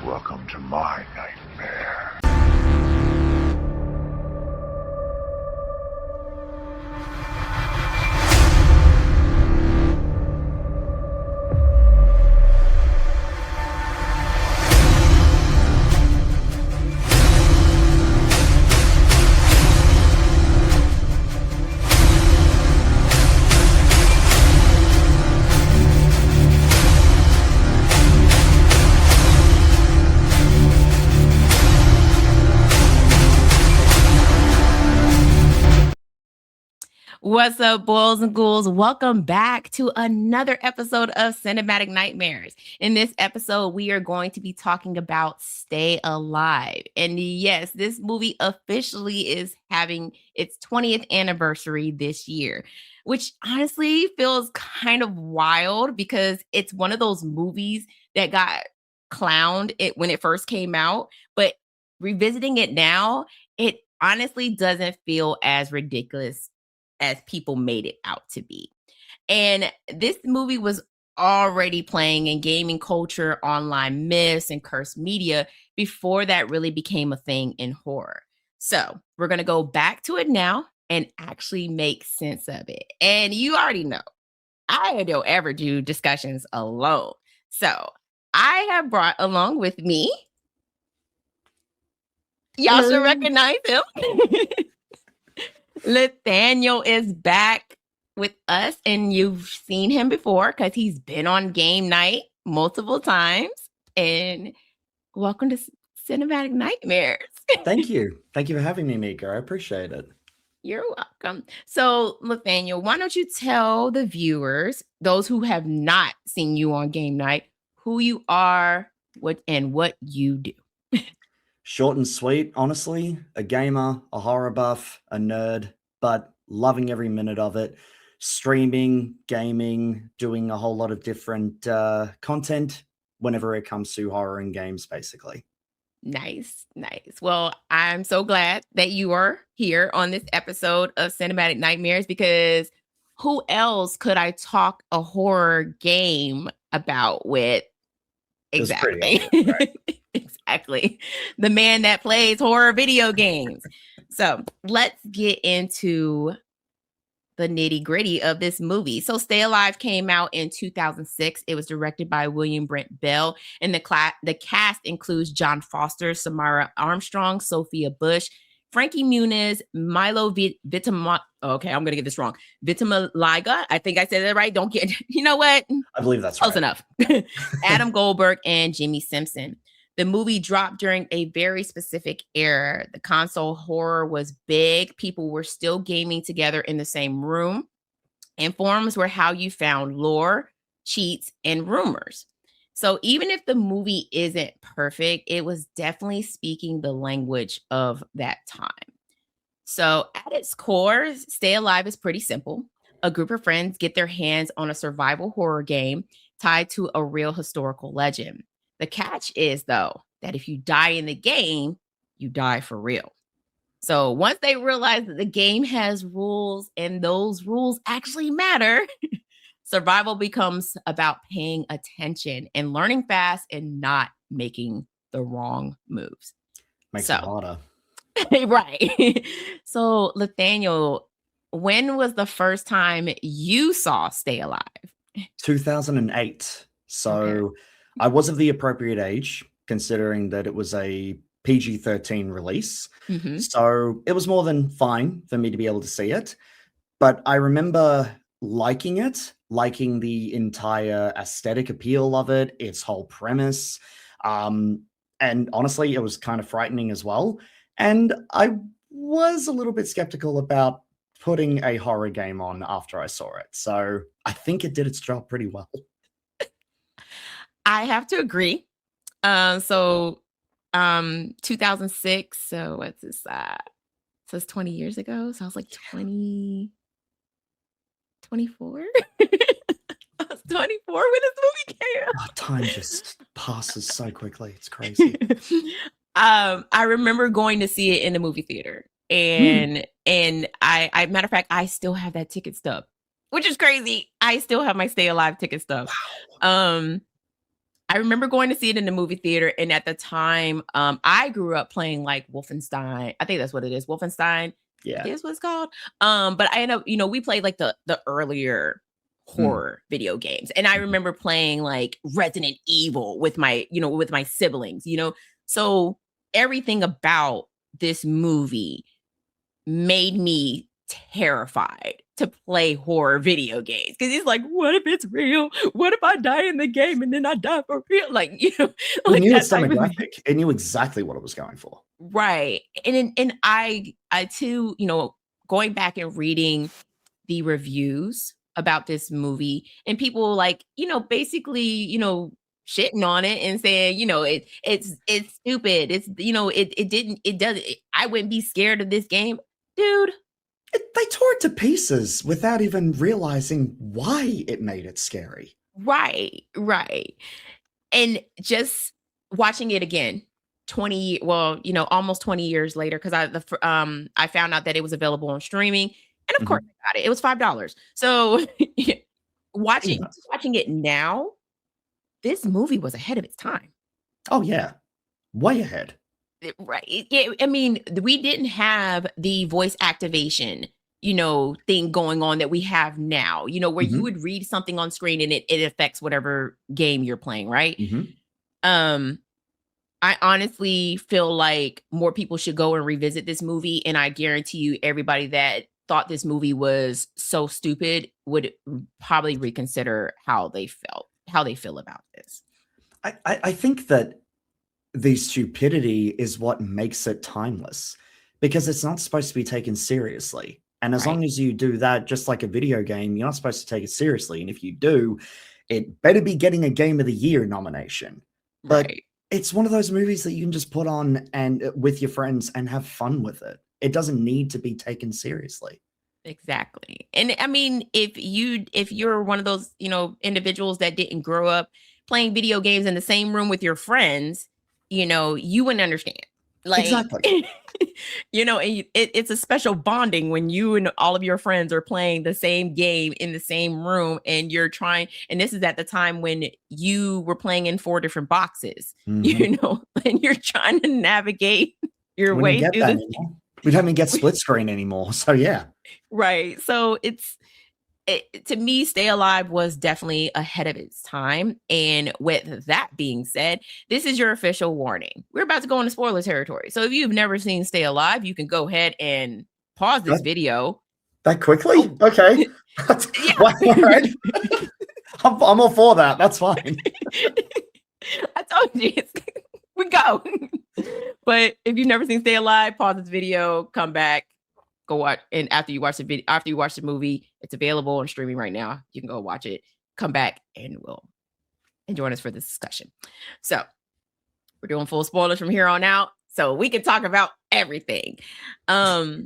Welcome to my nightmare. What's up, boys and ghouls? Welcome back to another episode of Cinematic Nightmares. In this episode, we are going to be talking about Stay Alive. And yes, this movie officially is having its 20th anniversary this year, which honestly feels kind of wild because it's one of those movies that got clowned when it first came out. But revisiting it now, it honestly doesn't feel as ridiculous as people made it out to be. And this movie was already playing in gaming culture, online myths, and cursed media before that really became a thing in horror. So we're going to go back to it now and actually make sense of it. And you already know, I don't ever do discussions alone. So I have brought along with me, y'all should recognize him. Lathaniel is back with us, and you've seen him before because he's been on game night multiple times. And welcome to Cinematic Nightmares. Thank you. Thank you for having me, Mika. I appreciate it. You're welcome. So, Lathaniel, why don't you tell the viewers, those who have not seen you on game night, who you are, what you do? Short and sweet, honestly. A gamer, a horror buff, a nerd, but loving every minute of it. Streaming, gaming, doing a whole lot of different content whenever it comes to horror and games, basically. Nice. Well, I'm so glad that you are here on this episode of Cinematic Nightmares, because who else could I talk a horror game about with? Exactly. Obvious, right? Exactly. The man that plays horror video games. So let's get into the nitty gritty of this movie. So Stay Alive came out in 2006. It was directed by William Brent Bell, and the cast includes John Foster, Samara Armstrong, Sophia Bush, Frankie Muniz, Milo Vitamaliga. Okay, I'm going to get this wrong. Vitamaliga. I think I said that right. Don't get, you know what? I believe that's close right. enough. Adam Goldberg and Jimmy Simpson. The movie dropped during a very specific era. The console horror was big. People were still gaming together in the same room. And forums were how you found lore, cheats, and rumors. So even if the movie isn't perfect, it was definitely speaking the language of that time. So at its core, Stay Alive is pretty simple. A group of friends get their hands on a survival horror game tied to a real historical legend. The catch is, though, that if you die in the game, you die for real. So once they realize that the game has rules and those rules actually matter, survival becomes about paying attention and learning fast and not making the wrong moves. Makes it harder. Right. So, Lathaniel, when was the first time you saw Stay Alive? 2008. So Okay. I was of the appropriate age, considering that it was a PG-13 release. Mhm. So it was more than fine for me to be able to see it. But I remember liking it, liking the entire aesthetic appeal of it, its whole premise. And honestly, it was kind of frightening as well. And I was a little bit skeptical about putting a horror game on after I saw it. So I think it did its job pretty well. I have to agree. So 2006, so what's this? So it's 20 years ago. So I was like 20, 24. I was 24 when this movie came out. Oh, time just passes so quickly. It's crazy. I remember going to see it in the movie theater. And I matter of fact, I still have that ticket stub, which is crazy. I still have my Stay Alive ticket stub. Wow. I remember going to see it in the movie theater, and at the time, I grew up playing like Wolfenstein. I think that's what it is, Wolfenstein. Yeah. Is what it's called. But I end up, we played like the earlier horror video games, and I remember playing like Resident Evil with my siblings. So everything about this movie made me terrified to play horror video games, because it's like, what if it's real? What if I die in the game and then I die for real? Like, it knew its demographic. It knew exactly what it was going for. Right. And I too, going back and reading the reviews about this movie, and people like, basically, shitting on it and saying, it's stupid. It's, I wouldn't be scared of this game. Dude. They tore it to pieces without even realizing why it made it scary. Right. And just watching it again, almost 20 years later, because I found out that it was available on streaming, and of course I got it. It was $5. So watching it now, this movie was ahead of its time. Oh yeah, way ahead. Right. Yeah, I mean, we didn't have the voice activation, thing going on that we have now, where you would read something on screen and it affects whatever game you're playing, right? I honestly feel like more people should go and revisit this movie, and I guarantee you everybody that thought this movie was so stupid would probably reconsider how they feel about this. I think that the stupidity is what makes it timeless, because it's not supposed to be taken seriously. And as long as you do that, just like a video game, you're not supposed to take it seriously. And if you do, it better be getting a Game of the Year nomination. But it's one of those movies that you can just put on and with your friends and have fun with it. It doesn't need to be taken seriously. Exactly. And I mean, if you're one of those, individuals that didn't grow up playing video games in the same room with your friends, you wouldn't understand. Like, exactly. And it's a special bonding when you and all of your friends are playing the same game in the same room, and you're trying, and this is at the time when you were playing in 4 different boxes, and you're trying to navigate your way through this. We don't even get split screen anymore. So yeah. Right. So to me, Stay Alive was definitely ahead of its time. And with that being said, this is your official warning. We're about to go into spoiler territory. So if you've never seen Stay Alive, you can go ahead and pause this video. That quickly? Okay. All right. I'm all for that. That's fine. I told you. We go. But if you've never seen Stay Alive, pause this video, come back. Go watch, and after you watch the movie, it's available on streaming right now. You can go watch it, come back, and join us for this discussion. So we're doing full spoilers from here on out, so we can talk about everything. I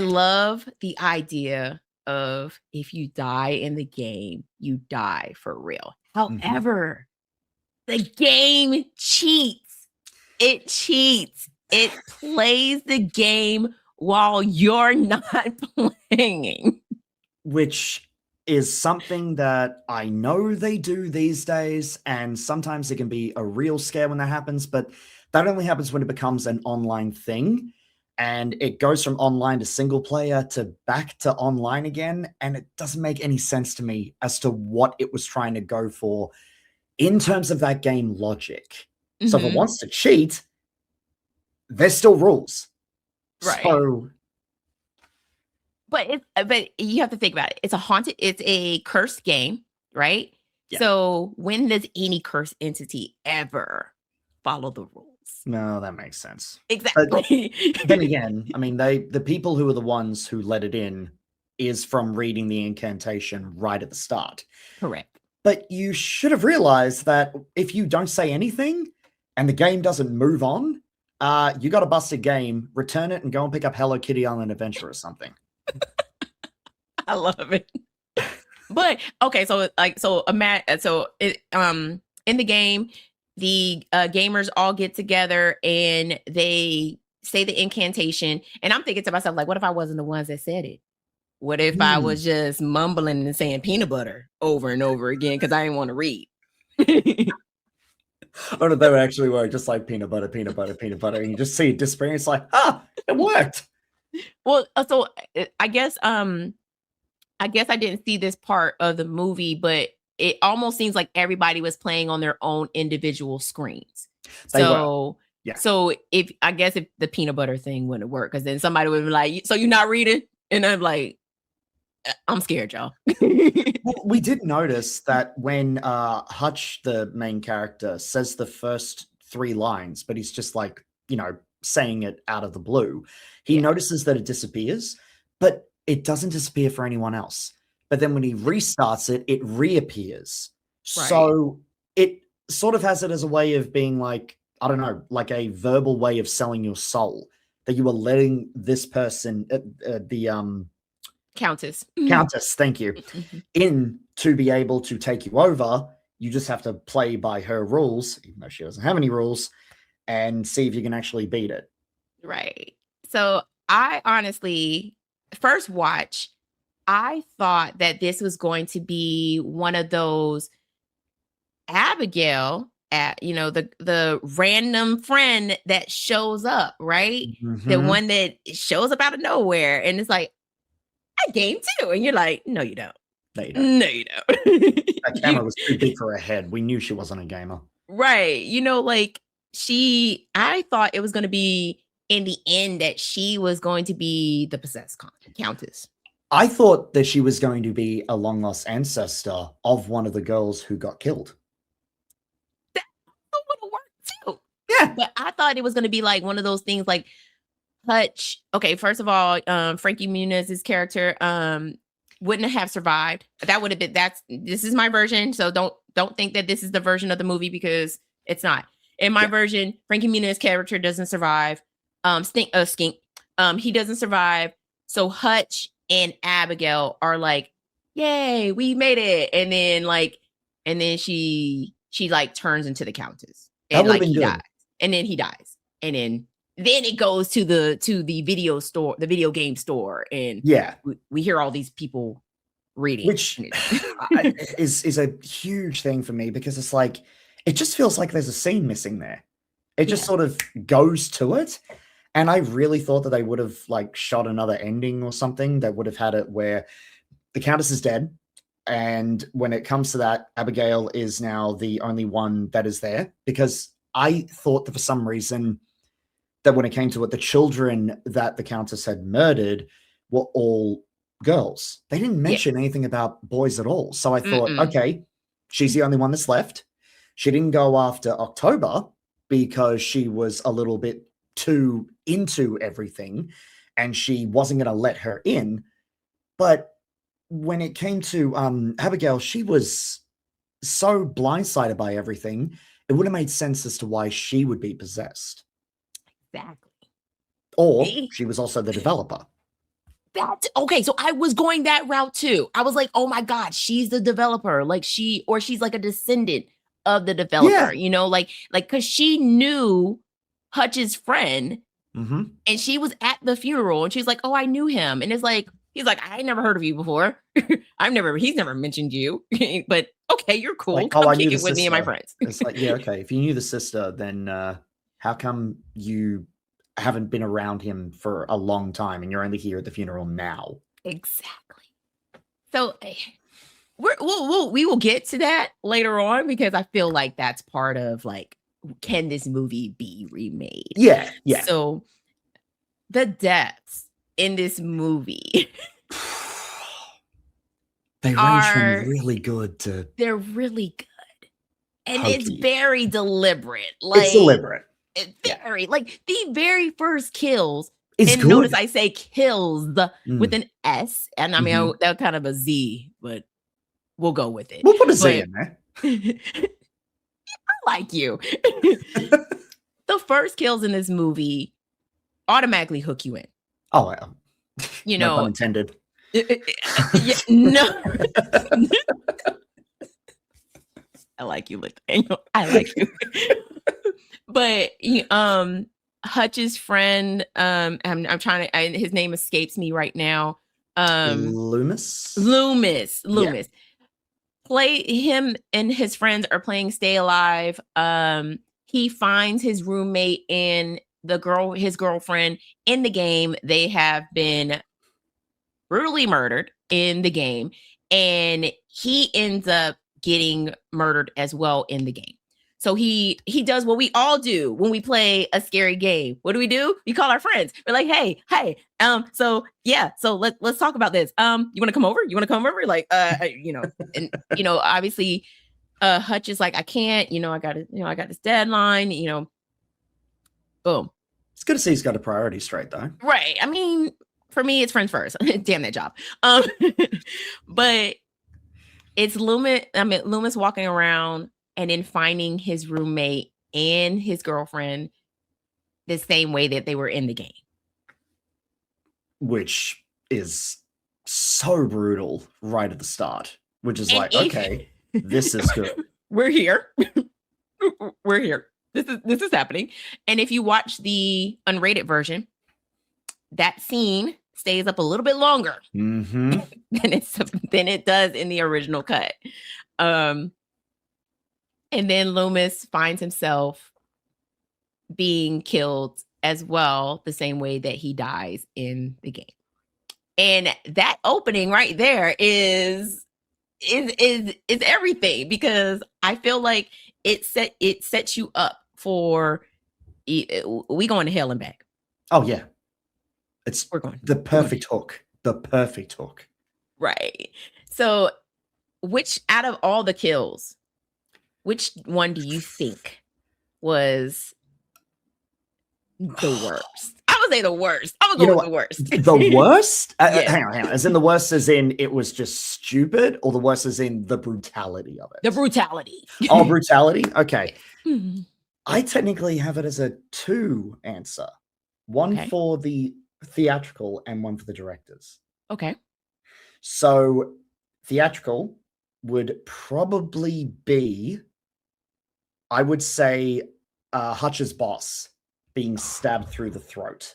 love the idea of, if you die in the game, you die for real. However, the game cheats. It cheats. It plays the game while you're not playing. Which is something that I know they do these days, and sometimes it can be a real scare when that happens, but that only happens when it becomes an online thing, and it goes from online to single player to back to online again, and it doesn't make any sense to me as to what it was trying to go for in terms of that game logic. So if it wants to cheat, there's still rules. Right. So, but you have to think about it. It's a cursed game, right? Yeah. So when does any cursed entity ever follow the rules? No, that makes sense. Exactly. But then again, I mean, the people who are the ones who let it in is from reading the incantation right at the start. Correct. But you should have realized that if you don't say anything and the game doesn't move on, you got a busted game, return it, and go and pick up Hello Kitty Island Adventure or something. I love it. But okay, so in the game, the gamers all get together and they say the incantation, and I'm thinking to myself, like, what if I wasn't the ones that said it? What if I was just mumbling and saying peanut butter over and over again because I didn't want to read? Oh, no, they actually were just like peanut butter, and you just see it disappearing. It's like, it worked. Well, so I guess I didn't see this part of the movie, but it almost seems like everybody was playing on their own individual screens. They were. So Yeah. so if the peanut butter thing wouldn't work, because then somebody would be like, so you're not reading? And I'm like, I'm scared, y'all. Well, we did notice that when Hutch, the main character, says the first 3 lines, but he's just like, saying it out of the blue, he notices that it disappears, but it doesn't disappear for anyone else. But then when he restarts it, it reappears. Right. So it sort of has it as a way of being like, I don't know, like a verbal way of selling your soul, that you are letting this person, the Countess, thank you, in to be able to take you over. You just have to play by her rules, even though she doesn't have any rules, and see if you can actually beat it. Right. So I honestly, first watch, I thought that this was going to be one of those Abigail, the random friend that shows up, right? The one that shows up out of nowhere, and it's like, I game too, and you're like, no, you don't. No, you don't. No, you don't. That camera was too big for her head. We knew she wasn't a gamer. Right. I thought it was going to be in the end that she was going to be the possessed countess. I thought that she was going to be a long lost ancestor of one of the girls who got killed. That would have worked too. Yeah. But I thought it was going to be like one of those things like Hutch. Okay, first of all, Frankie Muniz's character wouldn't have survived. That would have been this is my version. So don't think that this is the version of the movie, because it's not. In my version, Frankie Muniz's character doesn't survive. Skink. He doesn't survive. So Hutch and Abigail are like, yay, we made it. And then she like turns into the countess. And like he dies. And then he dies. And then it goes to the video store, the video game store, and we hear all these people reading, which is a huge thing for me, because it's like, it just feels like there's a scene missing there. It just sort of goes to it. And I really thought that they would have like shot another ending or something that would have had it where the countess is dead, and when it comes to that, Abigail is now the only one that is there, because I thought that for some reason that when it came to it, the children that the countess had murdered were all girls. They didn't mention anything about boys at all. So I thought, okay, she's the only one that's left. She didn't go after October because she was a little bit too into everything and she wasn't going to let her in. But when it came to Abigail, she was so blindsided by everything, it would have made sense as to why she would be possessed. Exactly. Or she was also the developer. Okay, so I was going that route too. I was like, oh my God, she's the developer. Like she's like a descendant of the developer, like because she knew Hutch's friend, and she was at the funeral, and she's like, oh, I knew him. And it's like, he's like, I never heard of you before. He's never mentioned you, but okay, you're cool. Like, Come kick it with me and my friends. It's like, yeah, okay. If you knew the sister, then how come you haven't been around him for a long time and you're only here at the funeral now? Exactly. So we will get to that later on, because I feel like that's part of like, can this movie be remade? Yeah. So the deaths in this movie they range from really good to they're really good, and hokey. it's very deliberate. Like it's deliberate. It's very like the very first kills. It's and good. Notice I say kills with an S, and I mean that's kind of a Z, but we'll go with it. We'll put a Z in there. I like you. The first kills in this movie automatically hook you in. Oh, no pun intended. No. I like you, Nathaniel. I like you. But Hutch's friend, I'm trying to. His name escapes me right now. Loomis. Loomis. Yeah. him and his friends are playing Stay Alive. He finds his roommate and his girlfriend in the game. They have been brutally murdered in the game, and he ends up getting murdered as well in the game. So he does what we all do when we play a scary game. What do? We call our friends. We're like, hey, so let's talk about this. You want to come over? Like, and obviously, Hutch is like, I can't, I got this deadline, boom. It's good to see he's got a priority straight though. Right. I mean, for me, it's friends first. Damn that job. But it's Loomis walking around and then finding his roommate and his girlfriend the same way that they were in the game. Which is so brutal right at the start, which is okay, this is good. We're here. We're here. This is happening. And if you watch the unrated version, that scene stays up a little bit longer than it does in the original cut. And then Loomis finds himself being killed as well, the same way that he dies in the game. And that opening right there is everything, because I feel like it sets you up for we going to hell and back. Oh yeah. We're going the perfect hook. The perfect hook. Right. So which out of all the kills, which one do you think was the worst? I would say the worst. I'm gonna go with the worst. The worst? Yeah. Hang on. As in the worst as in it was just stupid, or the worst as in the brutality of it? The brutality. Oh, brutality? Okay. Mm-hmm. I technically have it as a 2 answer. One for the theatrical and one for the directors. Okay. So theatrical would probably be, I would say, Hutch's boss being stabbed through the throat.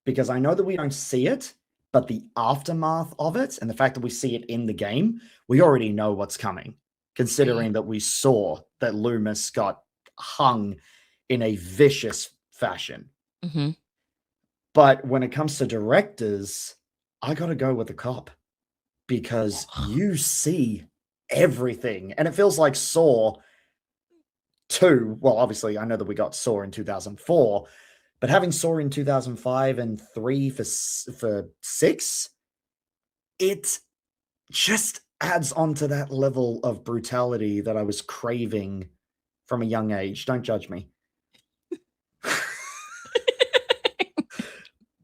Because I know that we don't see it, but the aftermath of it and the fact that we see it in the game, we already know what's coming, considering that we saw that Loomis got hung in a vicious fashion. Mm-hmm. But when it comes to directors, I got to go with the cop, because you see everything. And it feels like Saw 2. Well, obviously, I know that we got Saw in 2004, but having Saw in 2005 and 3 for 6, it just adds on to that level of brutality that I was craving from a young age. Don't judge me.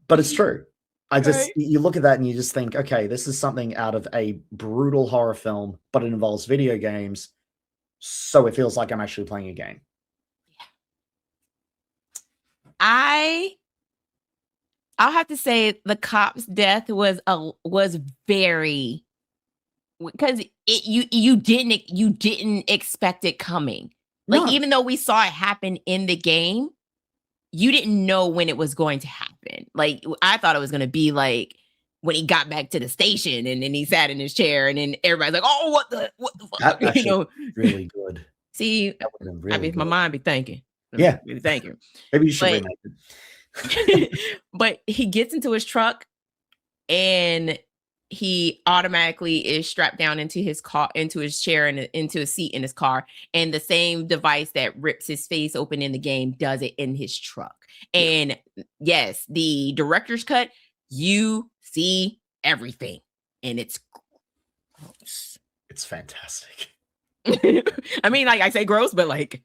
But it's true. You look at that and you just think, okay, this is something out of a brutal horror film, but it involves video games. So it feels like I'm actually playing a game. I'll have to say the cop's death was very, because you didn't expect it coming. Like, no. Even though we saw it happen in the game, you didn't know when it was going to happen. Like, I thought it was going to be like when he got back to the station and then he sat in his chair and then everybody's like, "Oh, what the fuck?" That really good. See, that would have been really good. My mind be thinking. Yeah, thank you. Maybe you should remake it. But he gets into his truck and he automatically is strapped down into his car, into his chair, and into a seat in his car. And the same device that rips his face open in the game does it in his truck. And yes, the director's cut, you see everything, and it's gross. It's fantastic. I mean, like, I say gross, but like,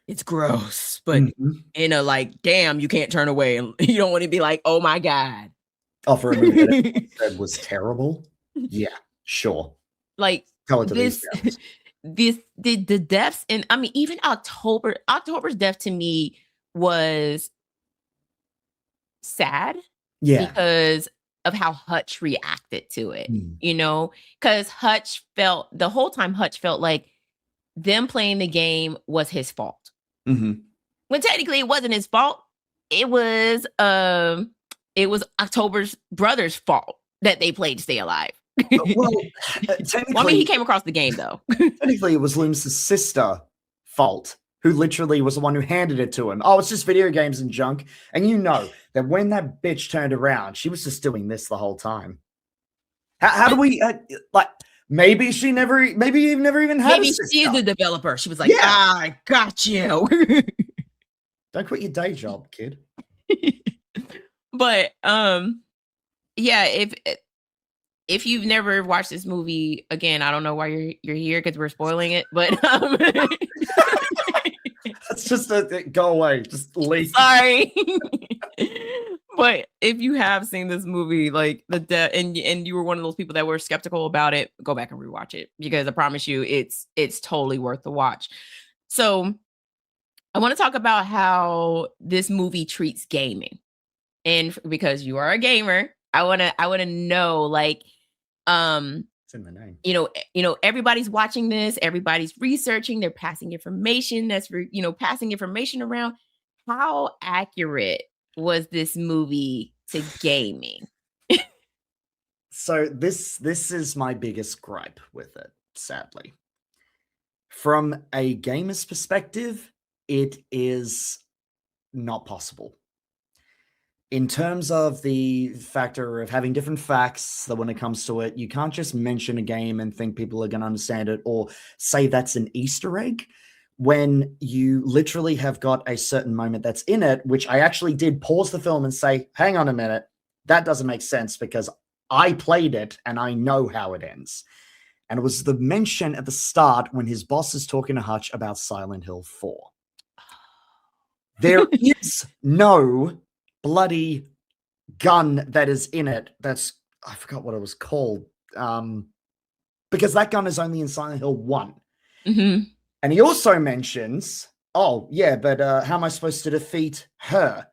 it's gross, but in a like, damn, you can't turn away, and you don't want to be like, oh my God. Oh, for a movie that said was terrible? Yeah, sure. Like, the deaths, and I mean, even October's death to me was sad. Yeah. Because of how Hutch reacted to it, because the whole time Hutch felt like them playing the game was his fault. Mm-hmm. When technically it wasn't his fault. It was October's brother's fault that they played Stay Alive. Well, Well, technically, I mean, he came across the game though. technically, it was Loomis' sister fault, who literally was the one who handed it to him. Oh, it's just video games and junk. And you know that when that bitch turned around, she was just doing this the whole time. How do we like? Maybe she never, maybe you never even had. Maybe she is the developer. She was like, Yeah. I got you. Don't quit your day job, kid. But yeah, if you've never watched this movie, again, I don't know why you're here because we're spoiling it, but That's just go away, just leave. sorry. But if you have seen this movie, like and you were one of those people that were skeptical about it, go back and rewatch it because I promise you, it's totally worth the watch. So I want to talk about how this movie treats gaming, and because you are a gamer, I want to know, like, It's in the name. You know, everybody's watching this, everybody's researching, they're passing information passing information around. How accurate was this movie to gaming? So this is my biggest gripe with it, sadly. From a gamer's perspective, it is not possible. In terms of the factor of having different facts, that when it comes to it, you can't just mention a game and think people are going to understand it or say that's an Easter egg when you literally have got a certain moment that's in it, which I actually did pause the film and say, hang on a minute, that doesn't make sense because I played it and I know how it ends. And it was the mention at the start when his boss is talking to Hutch about Silent Hill 4. There is no bloody gun that is in it. I forgot what it was called. Because that gun is only in Silent Hill 1. Mm-hmm. And he also mentions, oh, yeah, but how am I supposed to defeat her?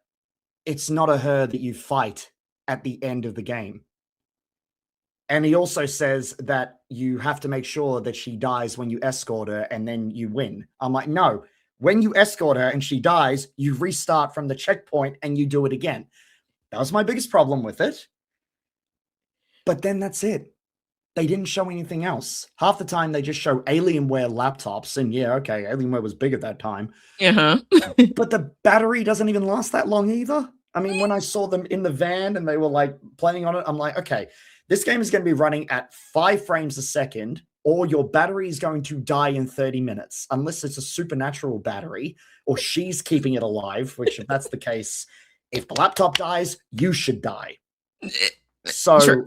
It's not a her that you fight at the end of the game. And he also says that you have to make sure that she dies when you escort her and then you win. I'm like, no, when you escort her and she dies, you restart from the checkpoint and you do it again. That was my biggest problem with it. But then that's it. They didn't show anything else. Half the time they just show Alienware laptops, and yeah, okay, Alienware was big at that time. Uh-huh. But the battery doesn't even last that long either. I mean, when I saw them in the van and they were like playing on it, I'm like, okay, this game is going to be running at 5 frames a second, or your battery is going to die in 30 minutes, unless it's a supernatural battery, or she's keeping it alive, which if that's the case, if the laptop dies, you should die. So Sure.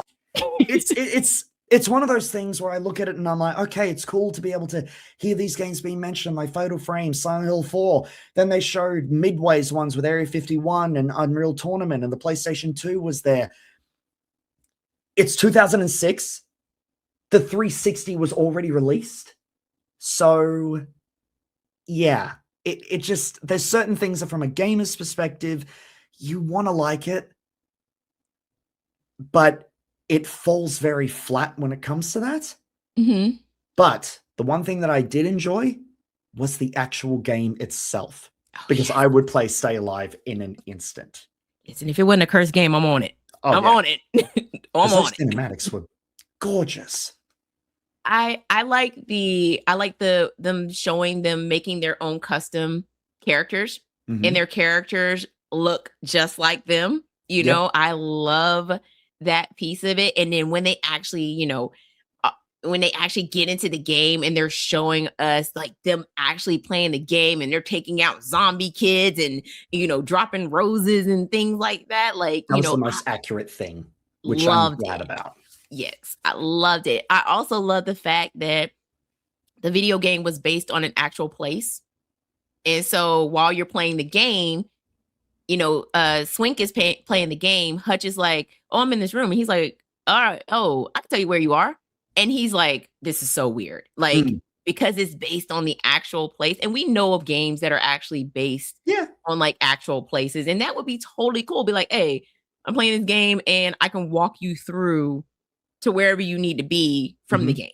It's one of those things where I look at it and I'm like, okay, it's cool to be able to hear these games being mentioned, like Fatal Frame, Silent Hill 4. Then they showed Midway's ones with Area 51 and Unreal Tournament, and the PlayStation 2 was there. It's 2006. The 360 was already released. So, yeah, it just, there's certain things that from a gamer's perspective, you want to like it, but it falls very flat when it comes to that. Mm-hmm. But the one thing that I did enjoy was the actual game itself, because yes. I would play Stay Alive in an instant. Yes, and if it wasn't a cursed game, I'm on it. I'm on it. I'm on it. Cinematics were gorgeous. I like them showing them making their own custom characters, and their characters look just like them. You know, I love that piece of it. And then when they actually, when they actually get into the game and they're showing us like them actually playing the game and they're taking out zombie kids and, dropping roses and things like that. Like, that was the most accurate thing, which I'm glad about. Yes, I loved it. I also love the fact that the video game was based on an actual place. And so while you're playing the game, Swink is playing the game. Hutch is like, oh, I'm in this room. And he's like, all right, oh, I can tell you where you are. And he's like, this is so weird. Like, because it's based on the actual place. And we know of games that are actually based on like actual places. And that would be totally cool. Be like, hey, I'm playing this game and I can walk you through to wherever you need to be from the game,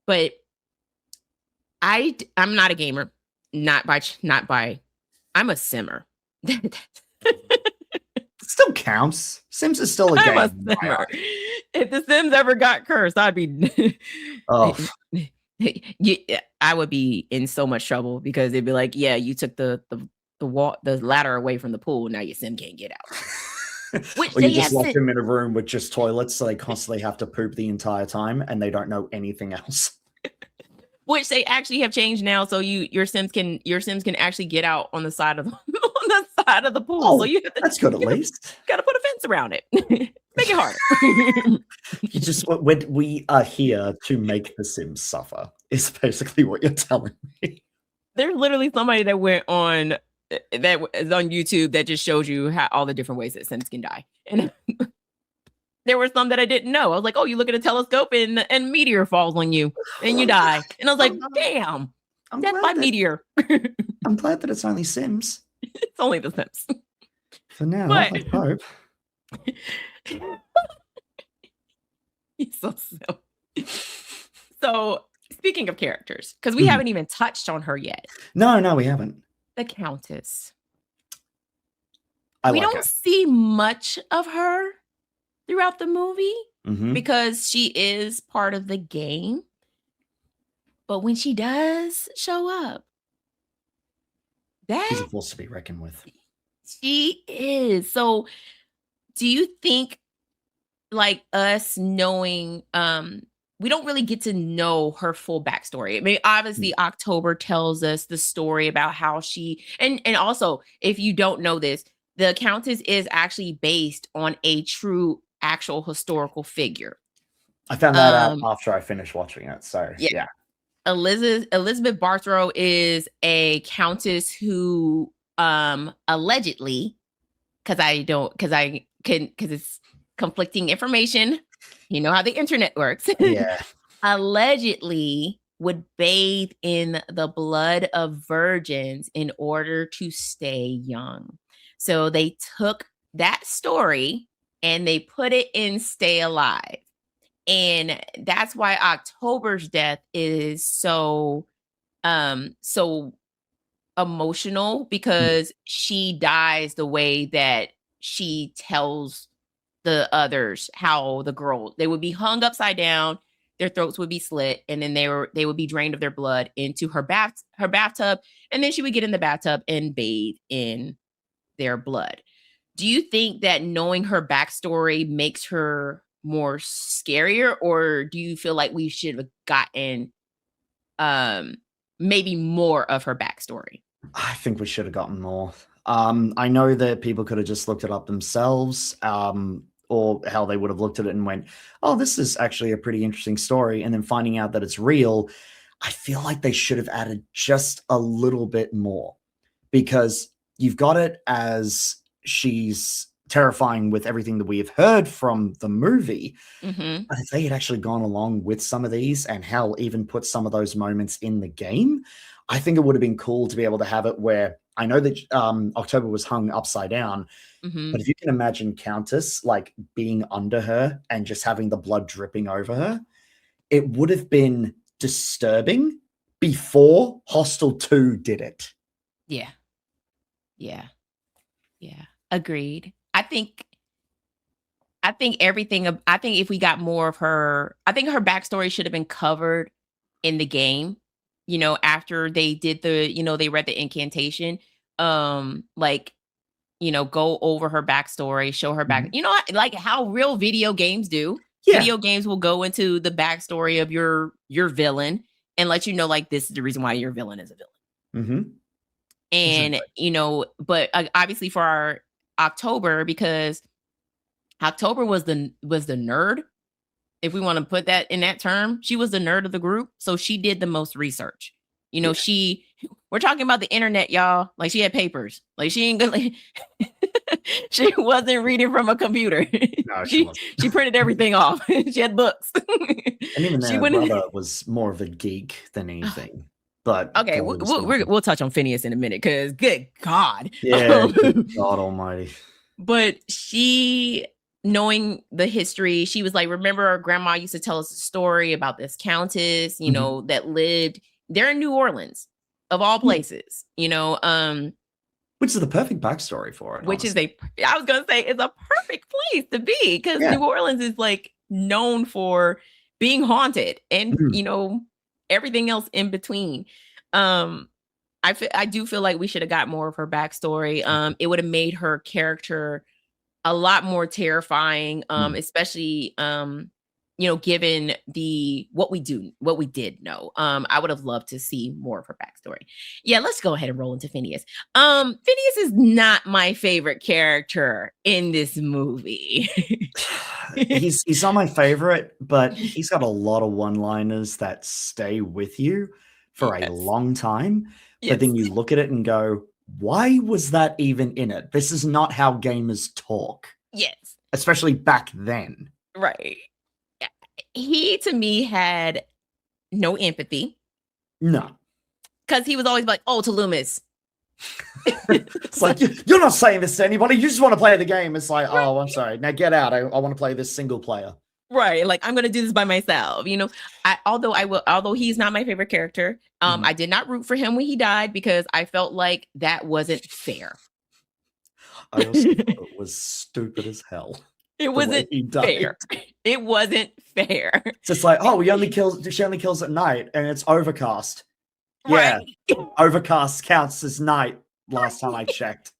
But I'm not a gamer. Not by I'm a simmer. Still counts. Sims is still a game. If The Sims ever got cursed, I'd be Oh, I would be in so much trouble because they'd be like, yeah, you took the ladder away from the pool, now your sim can't get out. Which or you they just have lock sent, them in a room with just toilets, so they constantly have to poop the entire time, and they don't know anything else. which they actually have changed now, so your sims can actually get out on the side of the, on the side of the pool. Oh, so you have to, that's good at least. gotta put a fence around it. Make it harder. You just we are here to make the Sims suffer. Is basically what you're telling me. There's literally somebody that went on that is on YouTube that just shows you how all the different ways that Sims can die. And there were some that I didn't know. I was like, oh, you look at a telescope and a meteor falls on you and you die. And I was like, damn, death by meteor. I'm glad that it's only Sims. It's only The Sims. For now, But- I hope. He's so silly. So speaking of characters, because we Mhm. haven't even touched on her yet. No, we haven't. The Countess. I We like don't it. see much of her throughout the movie Mhm. because she is part of the game. But when she does show up, She's a that force to be reckoned with. she is. So do you think, like, us knowing, we don't really get to know her full backstory? I mean, obviously October tells us the story about how she, and also, if you don't know this, the Countess is actually based on a true actual historical figure. I found that out Um, after I finished watching it. So yeah. yeah. Elizabeth Barthrow is a countess who allegedly, because it's conflicting information. You know how the internet works. Yeah. Allegedly would bathe in the blood of virgins in order to stay young. So they took that story and they put it in Stay Alive. And that's why October's death is so emotional, because she dies the way that she tells the others how they would be hung upside down, their throats would be slit, and then they would be drained of their blood into her bathtub, and then she would get in the bathtub and bathe in their blood. Do you think that knowing her backstory makes her more scarier, or do you feel like we should have gotten maybe more of her backstory? I think we should have gotten more. I know that people could have just looked it up themselves, or how they would have looked at it and went, oh, this is actually a pretty interesting story. And then finding out that it's real, I feel like they should have added just a little bit more, because you've got it as she's terrifying with everything that we have heard from the movie. Mm-hmm. But if they had actually gone along with some of these and hell, even put some of those moments in the game, I think it would have been cool to be able to have it where I know that October was hung upside down, Mm-hmm. but if you can imagine Countess like being under her and just having the blood dripping over her, it would have been disturbing before Hostel 2 did it. Yeah. Agreed. I think if we got more of her, I think her backstory should have been covered in the game. You know, after they did they read the incantation, go over her backstory, show her back, like how real video games do. Yeah. Video games will go into the backstory of your villain and let you know, like, this is the reason why your villain is a villain. Mm-hmm. And, but obviously for our October, because October was the nerd. If we want to put that in that term, she was the nerd of the group. So she did the most research. We're talking about the internet, y'all. Like, she had papers. Like, she ain't gonna, she wasn't reading from a computer. No, she wasn't. She printed everything off. She had books. And even She her went in- brother was more of a geek than anything. But Okay, God, it was we'll touch on Phineas in a minute, because good God. yeah, good God almighty. But she, knowing the history, she was like, remember our grandma used to tell us a story about this countess, that lived there in New Orleans, of all places, Which is the perfect backstory for it. which is I was going to say, it's a perfect place to be, because Yeah. New Orleans is like known for being haunted and, Mhm. you know, everything else in between. I do feel like we should have got more of her backstory. It would have made her character a lot more terrifying, Mm. especially you know, given what we did know. I would have loved to see more of her backstory. Yeah, let's go ahead and roll into Phineas. Phineas is not my favorite character in this movie. He's not my favorite, but he's got a lot of one-liners that stay with you for a Yes. long time. But Yes. then you look at it and go, why was that even in it? This is not how gamers talk, Yes. especially back then. Right. He to me had no empathy No. because he was always like, "Oh, to Loomis." It's like, you're not saying this to anybody. You just want to play the game. It's like, oh, I'm sorry. Now get out. I want to play this single player. Right, like I'm gonna do this by myself. You know, although he's not my favorite character, I did not root for him when he died because I felt like that wasn't fair. I also thought it was stupid as hell. It wasn't fair. It wasn't fair. It's just like, oh, she only kills at night and it's overcast. Right. Yeah, overcast counts as night. Last time I checked.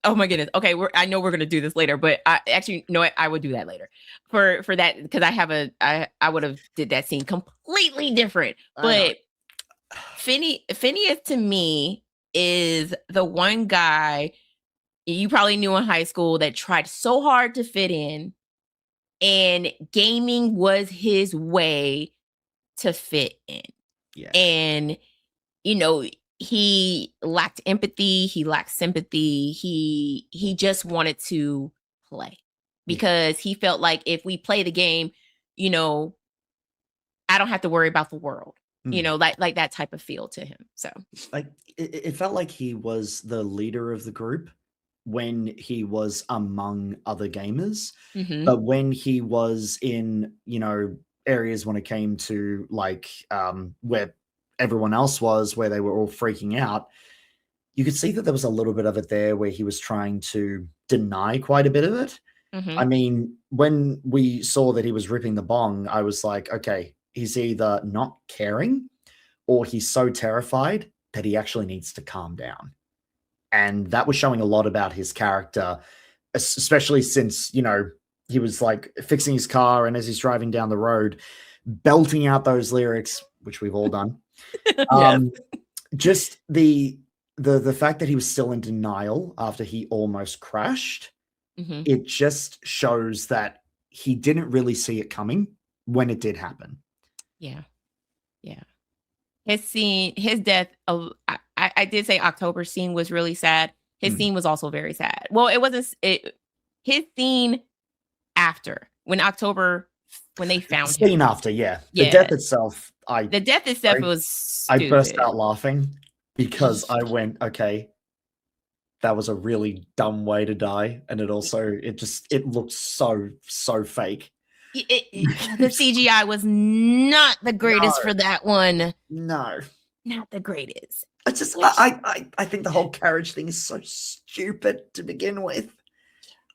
Oh my goodness. Okay, I know we're gonna do this later, but I actually know I would do that later for that because I would have did that scene completely different. But Phineas to me is the one guy you probably knew in high school that tried so hard to fit in, and gaming was his way to fit in. Yeah. And you know, he lacked empathy, he lacked sympathy, he just wanted to play because he felt like if we play the game, you know, I don't have to worry about the world. You know, like that type of feel to him. So like it felt like he was the leader of the group when he was among other gamers. But when he was in, you know, areas when it came to like where everyone else was, where they were all freaking out, you could see that there was a little bit of it there where he was trying to deny quite a bit of it. I mean, when we saw that he was ripping the bong, I was like, okay, he's either not caring or he's so terrified that he actually needs to calm down. And that was showing a lot about his character, especially since, you know, he was like fixing his car and as he's driving down the road, belting out those lyrics, which we've all done. Just the fact that he was still in denial after he almost crashed, it just shows that he didn't really see it coming when it did happen. Yeah. His death, I did say October's scene was really sad. His scene was also very sad. Well, it wasn't his scene after when they found him. Scene after, yeah. The death itself, was stupid. I burst out laughing because I went, okay, that was a really dumb way to die. And it looked so fake. The CGI was not the greatest for that one. No. Not the greatest. It's just, I think the whole carriage thing is so stupid to begin with.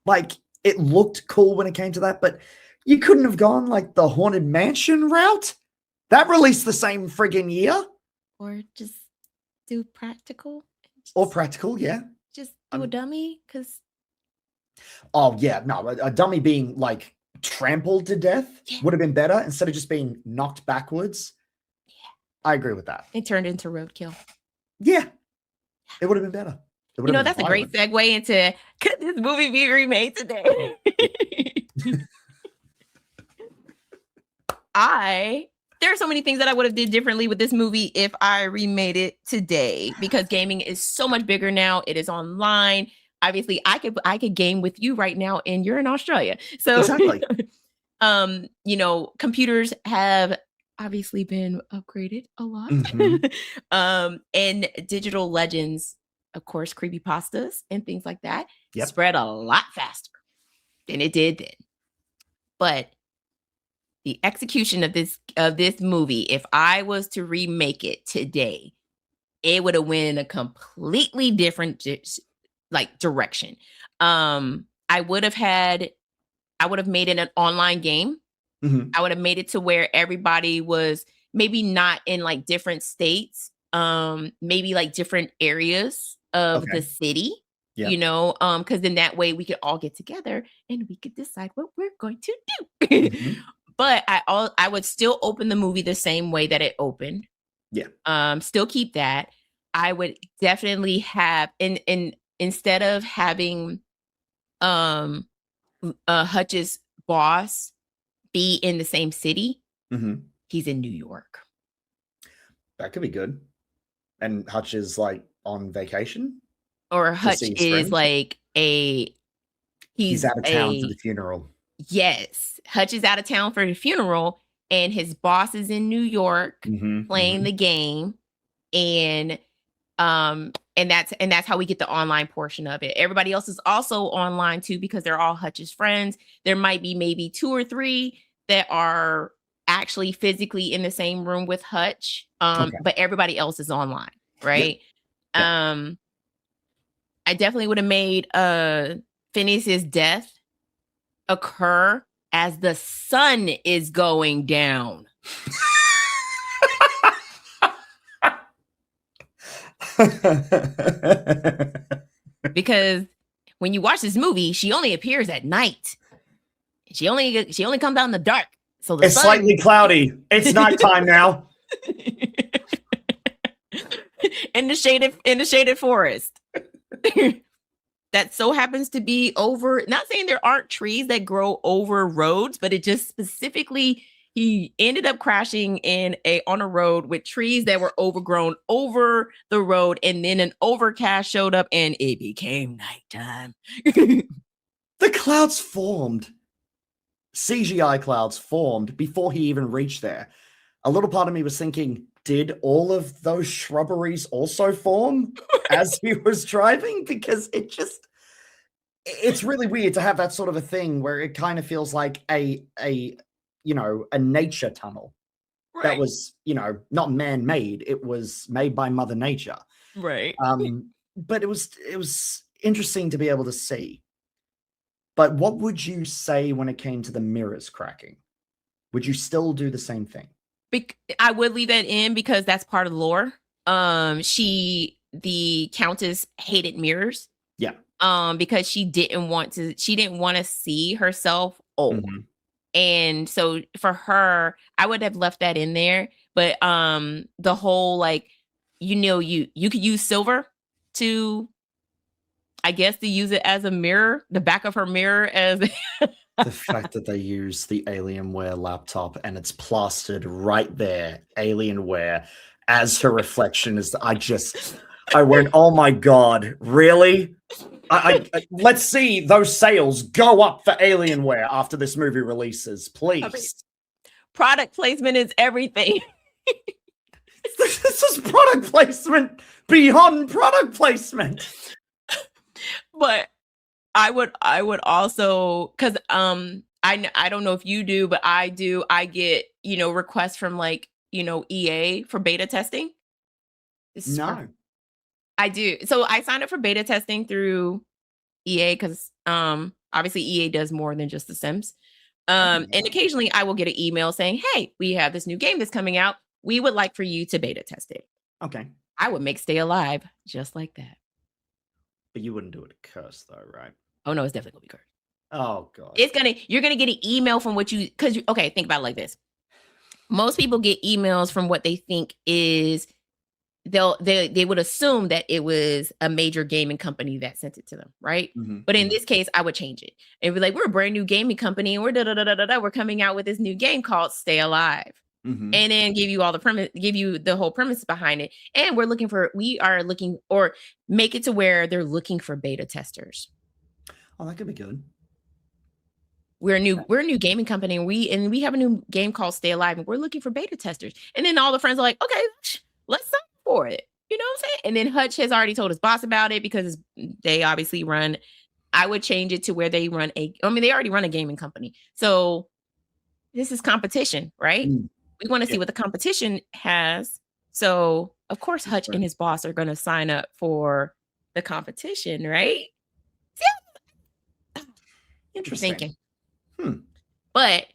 Like, it looked cool when it came to that, but you couldn't have gone like the Haunted Mansion route? That released the same friggin' year. Or just do practical. Or practical, yeah. Just do a dummy, because... Oh, yeah, no, a dummy being, like, trampled to death would have been better instead of just being knocked backwards. Yeah. I agree with that. It turned into roadkill. Yeah. It would have been better. You know, that's violent. A great segue into, could this movie be remade today? There are so many things that I would have did differently with this movie if I remade it today, because gaming is so much bigger now. It is online. Obviously, I could game with you right now, and you're in Australia. So exactly. You know, computers have obviously been upgraded a lot. And digital legends, of course, creepypastas and things like that spread a lot faster than it did then. But the execution of this movie, if I was to remake it today, it would have went in a completely different direction. I would have had I would have made it an online game. Mhm. I would have made it to where everybody was maybe not in like different states, maybe like different areas of the Okay. city, Yeah. because then that way we could all get together and we could decide what we're going to do. Mhm. But I would still open the movie the same way that it opened. Yeah. Still keep that. I would definitely have in instead of having Hutch's boss be in the same city, Mhm. he's in New York. That could be good. And Hutch is, like, on vacation Or to see Hutch his is friends? like He's he's out of town for a the funeral. yes. Hutch is out of town for the funeral and his boss is in New York Mhm, playing mhm. the game. And that's how we get the online portion of it. Everybody else is also online too because they're all Hutch's friends. There might be maybe 2 or 3 that are actually physically in the same room with Hutch, Okay. but everybody else is online, Yep. right? Yep. I definitely would have made Phineas's death occur as the sun is going down. Because when you watch this movie, she only appears at night. She only comes out in the dark. So the It's sun slightly cloudy. It's nighttime now. in the shaded forest. That so happens to be over, not saying there aren't trees that grow over roads, but it just specifically he ended up crashing on a road with trees that were overgrown over the road, and then an overcast showed up and it became nighttime. The clouds formed. CGI clouds formed before he even reached there. A little part of me was thinking, did all of those shrubberies also form as he was driving? Because it's really weird to have that sort of a thing where it kind of feels like a nature tunnel that Right. was, not man-made. It was made by Mother Nature. Right. But it was interesting to be able to see. But what would you say when it came to the mirrors cracking? Would you still do the same thing? I would leave that in because that's part of the lore. The Countess hated mirrors. Yeah. Because she didn't want to see herself old. Mhm. And so for her, I would have left that in there. But the whole like, you could use silver to, I guess, to use it as a mirror, the back of her mirror as The fact that they use the Alienware laptop and it's plastered right there, Alienware, as her reflection is I went, oh my God, really? Let's see those sales go up for Alienware after this movie releases, please. product placement is everything. This is product placement beyond product placement. But I would also, because I don't know if you do, but I do. I get requests from like EA for beta testing. No. I do. So I signed up for beta testing through EA because obviously EA does more than just The Sims. And occasionally I will get an email saying, "Hey, we have this new game that's coming out. We would like for you to beta test it." Okay. I would make Stay Alive just like that. But you wouldn't do it a curse though, right? Oh no, it's definitely gonna be cursed. Oh God. You're gonna get an email from okay, think about it like this. Most people get emails from what they think is they would assume that it was a major gaming company that sent it to them, right? Mhm, But in mhm. this case, I would change it and be like, we're a brand new gaming company and we're we're coming out with this new game called Stay Alive. Mhm. And then give you all the premise, give you the whole premise behind it. And we are looking, or make it to where they're looking for beta testers. Oh, that could be good. We're a new gaming company and we have a new game called Stay Alive and we're looking for beta testers. And then all the friends are like, okay, let's sign up for it. You know what I'm saying? And then Hutch has already told his boss about it because they obviously I would change it to where they they already run a gaming company. So this is competition, right? Mm, We want to yeah. see what the competition has. So of course Hutch and his boss are going to sign up for the competition, right? Interesting. Thinking. But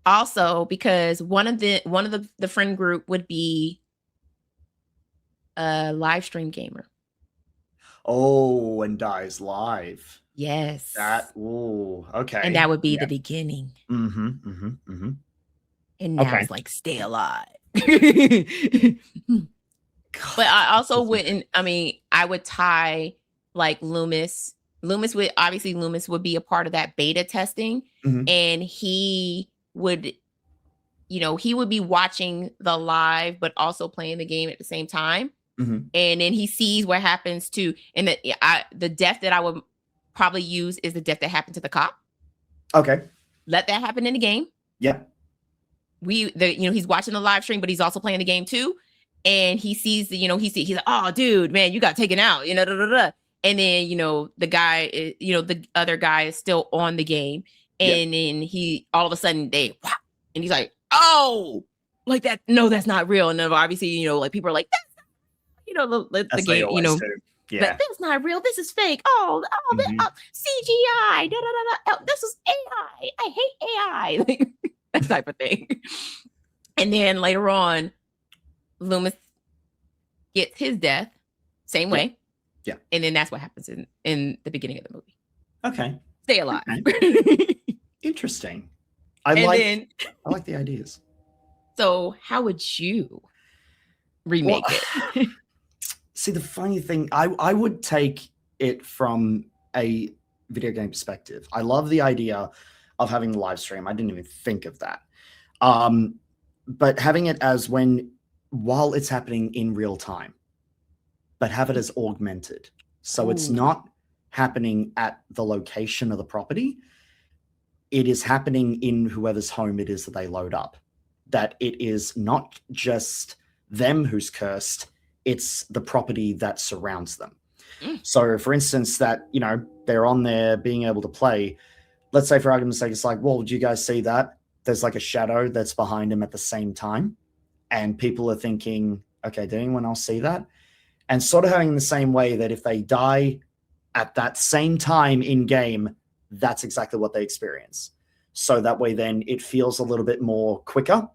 also because one of the friend group would be a live stream gamer. Oh, and dies live. Yes. Okay. And that would be the beginning. Mm-hmm. And now it's like, stay alive. But I also wouldn't, I would tie like Loomis. Loomis would be a part of that beta testing. And he would, he would be watching the live, but also playing the game at the same time. And then he sees what happens to, and the death that I would probably use is the death that happened to the cop. Okay. Let that happen in the game. Yeah. He's watching the live stream, but he's also playing the game too. And he sees he's like, oh, dude, man, you got taken out, And then, the guy, the other guy is still on the game. And then he, all of a sudden, and he's like, oh, like that. No, that's not real. And then obviously, like people are like, that's the game, that's not real. This is fake. CGI. This is AI. I hate AI. Like, that type of thing. And then later on, Loomis gets his death, same way. Yeah. And then that's what happens in the beginning of the movie. Okay. Stay alive. Okay. Interesting. I like the ideas. So how would you remake it? See, the funny thing, I would take it from a video game perspective. I love the idea of having the live stream. I didn't even think of that. But having it as while it's happening in real time, but have it as augmented. So it's not happening at the location of the property. It is happening in whoever's home it is that they load up. That it is not just them who's cursed, it's the property that surrounds them. So for instance, that, they're on there being able to play. Let's say for argument's sake, it's like, well, did you guys see that? There's like a shadow that's behind him at the same time. And people are thinking, okay, did anyone else see that? And sort of having the same way that if they die at that same time in game, that's exactly what they experience. So that way then it feels a little bit more quicker,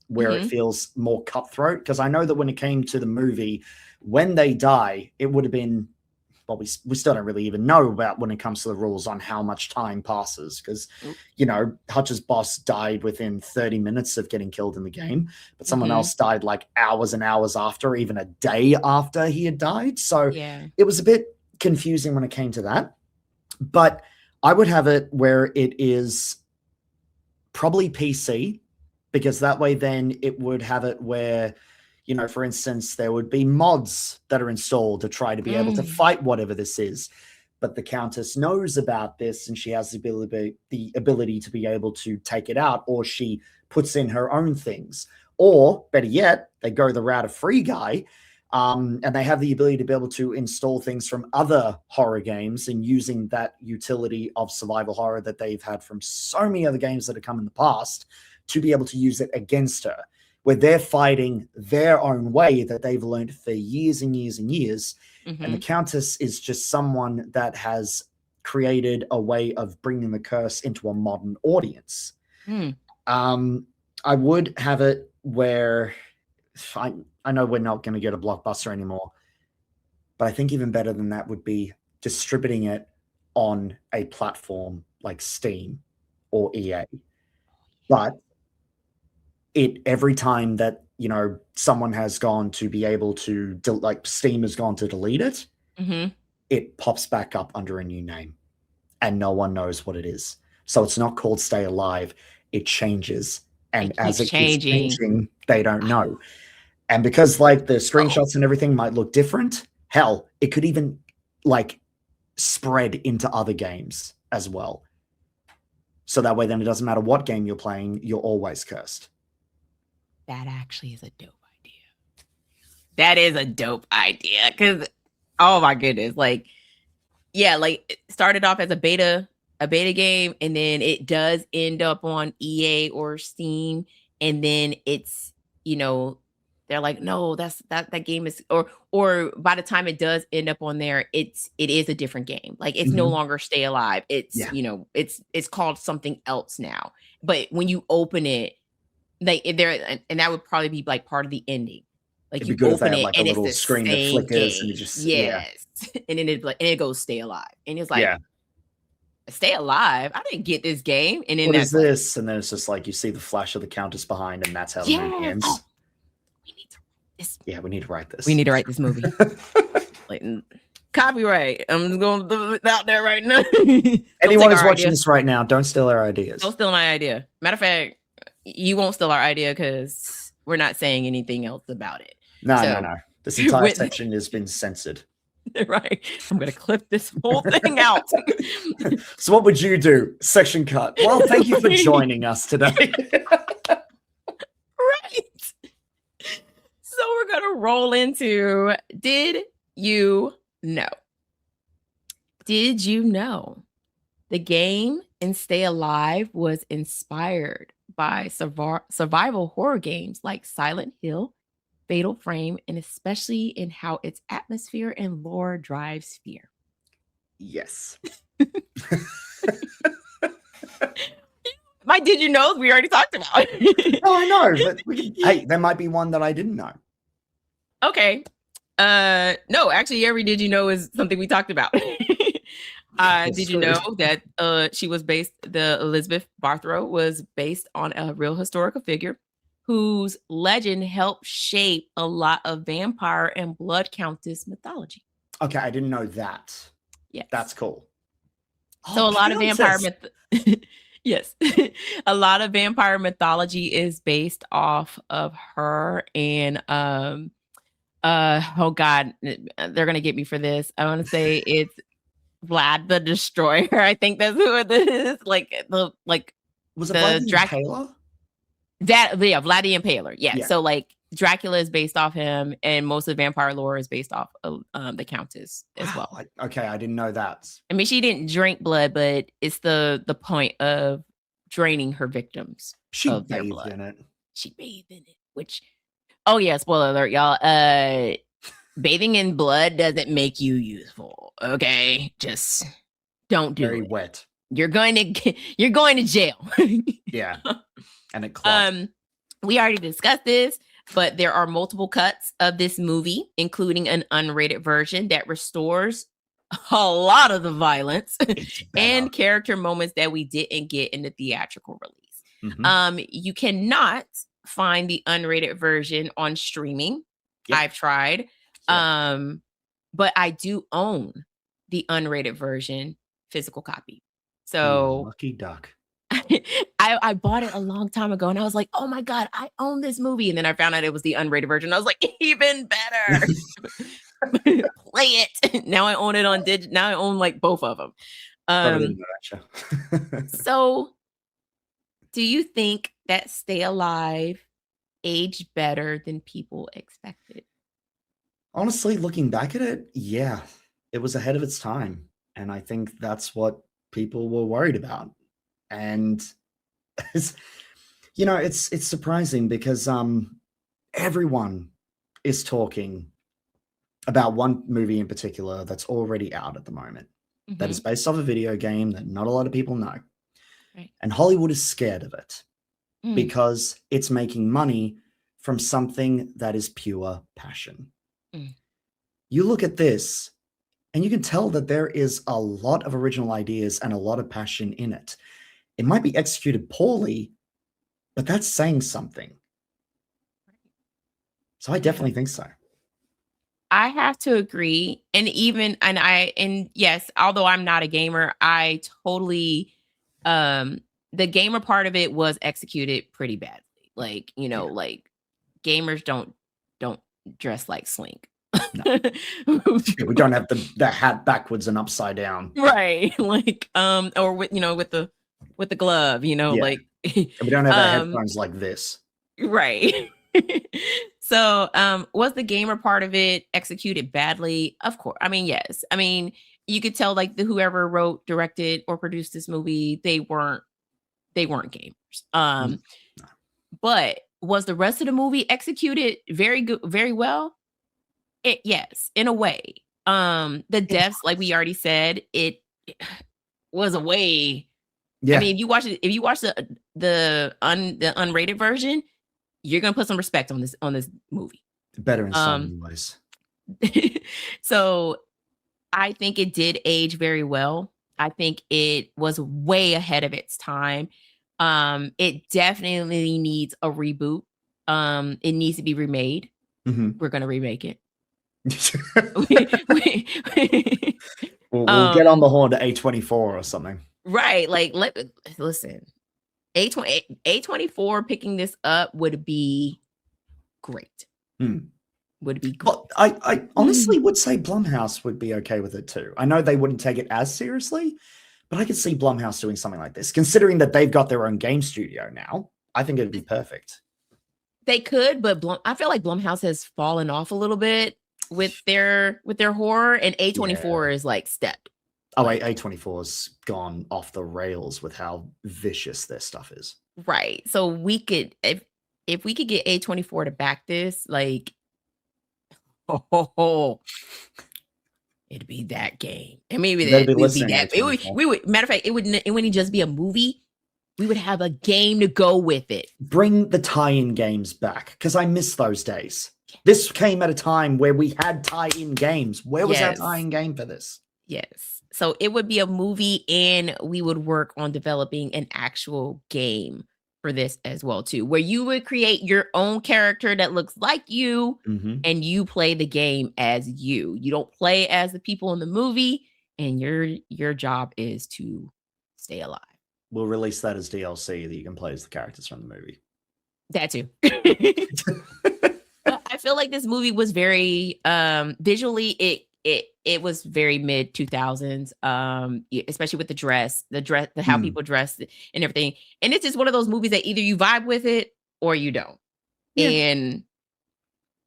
where it feels more cutthroat. Because I know that when it came to the movie, when they die, it would have been, well, we still don't really even know about when it comes to the rules on how much time passes. Because, Hutch's boss died within 30 minutes of getting killed in the game, but someone else died like hours and hours after, even a day after he had died. So it was a bit confusing when it came to that. But I would have it where it is probably PC, because that way then it would have it where, for instance, there would be mods that are installed to try to be able to fight whatever this is. But the Countess knows about this and she has the ability to be able to take it out, or she puts in her own things. Or better yet, they go the route of Free Guy, and they have the ability to be able to install things from other horror games, and using that utility of survival horror that they've had from so many other games that have come in the past to be able to use it against her, where they're fighting their own way that they've learned for years and years and years. And the Countess is just someone that has created a way of bringing the curse into a modern audience. I would have it where, I know we're not going to get a Blockbuster anymore, but I think even better than that would be distributing it on a platform like Steam or EA. But every time that, someone has gone to be able to, like Steam has gone to delete it, it pops back up under a new name and no one knows what it is. So it's not called Stay Alive. It changes. And as it keeps changing, they don't know. And because like the screenshots and everything might look different, hell, it could even like spread into other games as well. So that way then it doesn't matter what game you're playing, you're always cursed. That actually is a dope idea. That is a dope idea. Because, oh my goodness. Like, yeah, like it started off as a beta game, and then it does end up on EA or Steam. And then it's, they're like, no, that game is, or by the time it does end up on there, it is a different game. Like it's no longer Stay Alive. It's it's called something else now. But when you open it, like there, and that would probably be like part of the ending. Like you open it like and a it's little the screen that same flickers and game. you just Yes, and then it goes Stay Alive, and it's like Stay Alive. I didn't get this game, and then what that's is this? And then it's just like you see the flash of the countess behind, and that's how the movie ends. Oh, we need to write this. Yeah, we need to write this. We need to write this movie. Like copyright. I'm just going to throw it out there right now. Anyone who's watching this right now, don't steal our ideas. Don't steal my idea. Matter of fact, you won't steal our idea because we're not saying anything else about it. No. This entire section has been censored. Right. I'm going to clip this whole thing out. So what would you do? Section cut. Well, thank you for joining us today. Right. So we're going to roll into, did you know? Did you know the game in Stay Alive was inspired by survival horror games like Silent Hill, Fatal Frame, and especially in how its atmosphere and lore drives fear? Yes. My did you know we already talked about. Oh, I know, but hey, there might be one that I didn't know. Okay. No, actually, every did you know is something we talked about. Did you know that the Elizabeth Barthrow was based on a real historical figure whose legend helped shape a lot of vampire and blood countess mythology? Okay, I didn't know that. Yes. That's cool. So a lot of vampire yes. A lot of vampire mythology is based off of her, and oh god, they're gonna get me for this. I want to say it's Vlad the Destroyer. I think that's who it is. Was it Vlad the Impaler? Vlad the Impaler. Yeah. So like Dracula is based off him, and most of the vampire lore is based off of the Countess as well. Okay, I didn't know that. I mean, she didn't drink blood, but it's the point of draining her victims. She of their bathed blood. in it. She bathed in it, which, oh yeah, spoiler alert, y'all. Bathing in blood doesn't make you useful. Okay, just don't do it. Very wet. You're going to jail. Yeah, and it clots. We already discussed this, but there are multiple cuts of this movie, including an unrated version that restores a lot of the violence and character moments that we didn't get in the theatrical release. Mm-hmm. You cannot find the unrated version on streaming. Yep. I've tried. Yep. But I do own the unrated version physical copy. So lucky duck. I bought it a long time ago, and I was like, oh my god, I own this movie. And then I found out it was the unrated version. I was like, even better. Play it. Now I own it on now I own like both of them. So do you think that Stay Alive aged better than people expected? Honestly, looking back at it, yeah, it was ahead of its time. And I think that's what people were worried about. And it's surprising because everyone is talking about one movie in particular that's already out at the moment, that is based off a video game that not a lot of people know. Right. And Hollywood is scared of it because it's making money from something that is pure passion. You look at this and you can tell that there is a lot of original ideas and a lot of passion in it. It might be executed poorly, but that's saying something. So I definitely think so. I have to agree. And yes, although I'm not a gamer, I totally, the gamer part of it was executed pretty badly. Like, like gamers don't dress like Slink. No. We don't have the hat backwards and upside down. Right. Like, or with the glove, like we don't have our headphones like this. Right. So, was the gamer part of it executed badly? Of course. I mean, yes. I mean, you could tell like whoever wrote, directed, or produced this movie, they weren't gamers. But Was the rest of the movie executed very good, very well? Yes, in a way. The deaths, like we already said, it was a way. I Yeah, mean, if you watch the unrated version, you're gonna put some respect on this movie. better in so Um, many ways. so I think it did age very well. I think it was way ahead of its time. It definitely needs a reboot. It needs to be remade. Mhm. We're gonna remake it. We'll get on the horn to A24 or something. Right. Like listen. A24 picking this up would be great. Hmm. Would be great. But I honestly would say Blumhouse would be okay with it too. I know they wouldn't take it as seriously, but I could see Blumhouse doing something like this. Considering that they've got their own game studio now, I think it'd be perfect. They could, but I feel like Blumhouse has fallen off a little bit with their horror, and A24 is like stepped. Oh, A24's gone off the rails with how vicious their stuff is. Right. So we could, if we could get A24 to back this, like, it'd be that game. And maybe You better be it would be listening, that. A24. We would. Matter of fact, it wouldn't just be a movie. We would have a game to go with it. Bring the tie-in games back, because I miss those days. This came at a time where we had tie-in games. Where was our tie-in game for this? Yes. So it would be a movie, and we would work on developing an actual game for this as well too, where you would create your own character that looks like you, and you play the game as you. You don't play as the people in the movie, and your job is to stay alive. We'll release that as DLC that you can play as the characters from the movie. That too. I feel like this movie was very visually it was very mid 2000s, especially with the dress, how people dressed and everything. And it's just one of those movies that either you vibe with it or you don't. Yeah. And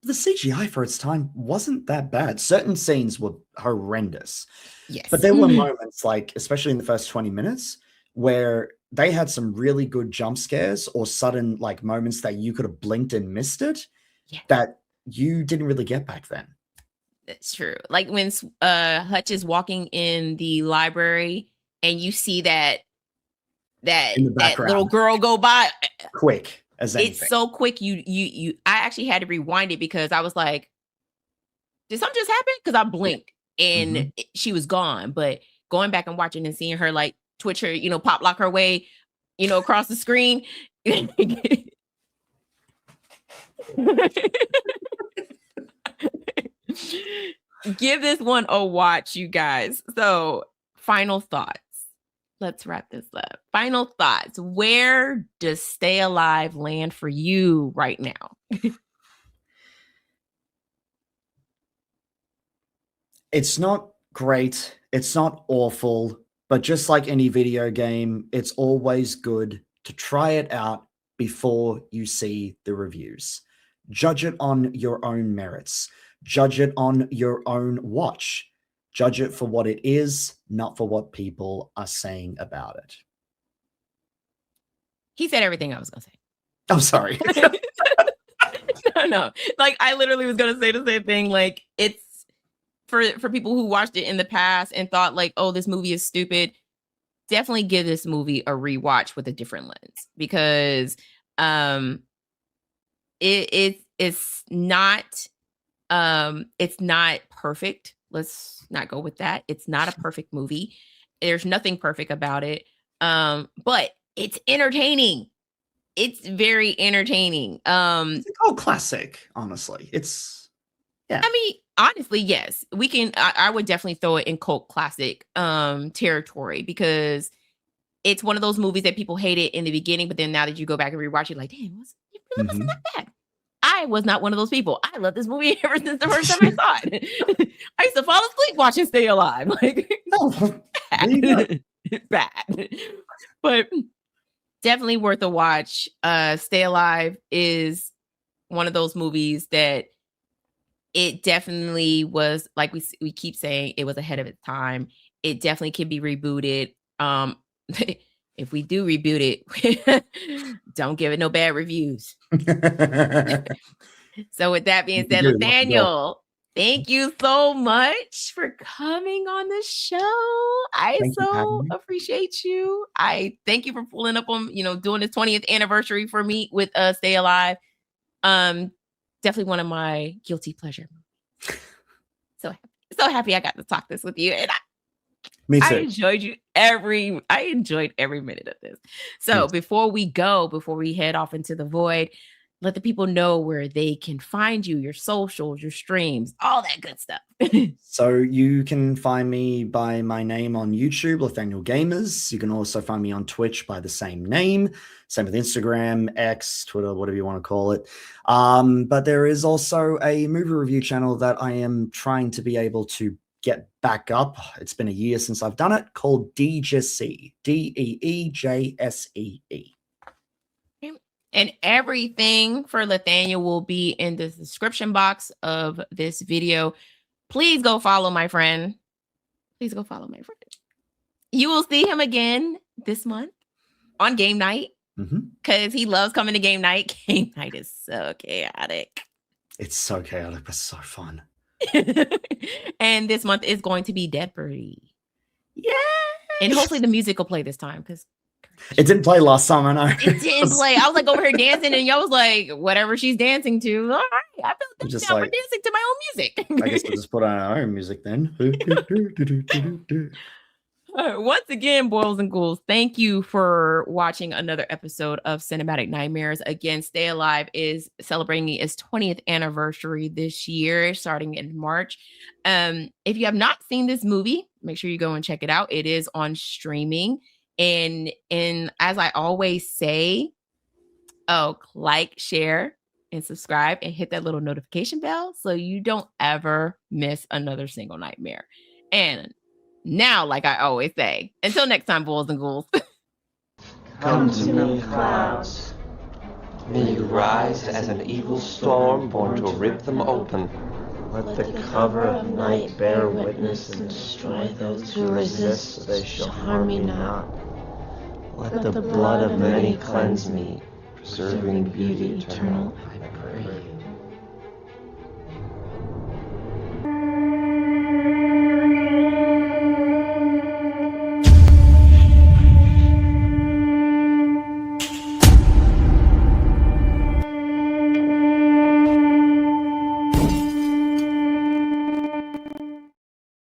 the CGI for its time wasn't that bad. Certain scenes were horrendous. Yes. But there were moments, like especially in the first 20 minutes, where they had some really good jump scares or sudden like moments that you could have blinked and missed it that you didn't really get back then. That's true. Like when Hutch is walking in the library and you see that little girl go by quick as anything. It's so quick. I actually had to rewind it because I was like, did something just happen? Because I blinked and she was gone. But going back and watching and seeing her like twitch her, pop lock her way, across the screen. Give this one a watch, you guys. So, final thoughts. Let's wrap this up. Final thoughts. Where does Stay Alive land for you right now? It's not great. It's not awful. But just like any video game, it's always good to try it out before you see the reviews. Judge it on your own merits. Judge it on your own watch. Judge it for what it is, not for what people are saying about it. He said everything I was going to say. I'm sorry. No. Like, I literally was going to say the same thing. Like, it's for people who watched it in the past and thought like, oh, this movie is stupid. Definitely give this movie a rewatch with a different lens because it's not perfect. Let's not go with that. It's not a perfect movie. There's nothing perfect about it. But it's entertaining. It's very entertaining. It's a cult classic, honestly. I mean, honestly, yes. We can I would definitely throw it in cult classic territory because it's one of those movies that people hated in the beginning, but then now that you go back and rewatch it, like, damn, it really wasn't that bad. I was not one of those people. I love this movie ever since the first time I saw it. I used to fall asleep watching Stay Alive. Like, bad. But definitely worth a watch. Stay Alive is one of those movies that it definitely was, like we keep saying, it was ahead of its time. It definitely can be rebooted. if we do reboot it, don't give it no bad reviews. So with that being said, Lathaniel, thank you so much for coming on the show. I so appreciate you. I thank you for pulling up on, doing this 20th anniversary for me with Stay Alive. Definitely one of my guilty pleasure movies. So happy I got to talk this with you. And me too. I enjoyed every minute of this. So before we head off into the void, let the people know where they can find you, your socials, your streams, all that good stuff. So you can find me by my name on YouTube, LathanielGamers. You can also find me on Twitch by the same name. Same with Instagram, X, Twitter, whatever you want to call it. But there is also a movie review channel that I am trying to be able to get back up. It's been a year since I've done it, called Deejessee, Deejessee. And everything for Lathaniel will be in the description box of this video. Please go follow my friend. You will see him again this month on game night because he loves coming to game night. Game night is so chaotic. It's so chaotic, but so fun. And this month is going to be Deadbury. Yeah. And hopefully the music will play this time because it didn't play last summer, no. It didn't play. I was like over here dancing, and y'all was like, whatever she's dancing to. All right, I feel just down for dancing to my own music. I guess we'll just put on our own music then. Once again, Boils and Ghouls, thank you for watching another episode of Cinematic Nightmares. Again, Stay Alive is celebrating its 20th anniversary this year, starting in March. If you have not seen this movie, make sure you go and check it out. It is on streaming. And as I always say, like, share, and subscribe, and hit that little notification bell so you don't ever miss another single nightmare. And now, like I always say, until next time, Boils and Ghouls. Come to me, clouds. May you rise as an evil storm born to rip them open. Let the cover of night bear witness and destroy those who resist, so they shall harm me not. Let the blood of many cleanse me, preserving beauty eternal, I pray.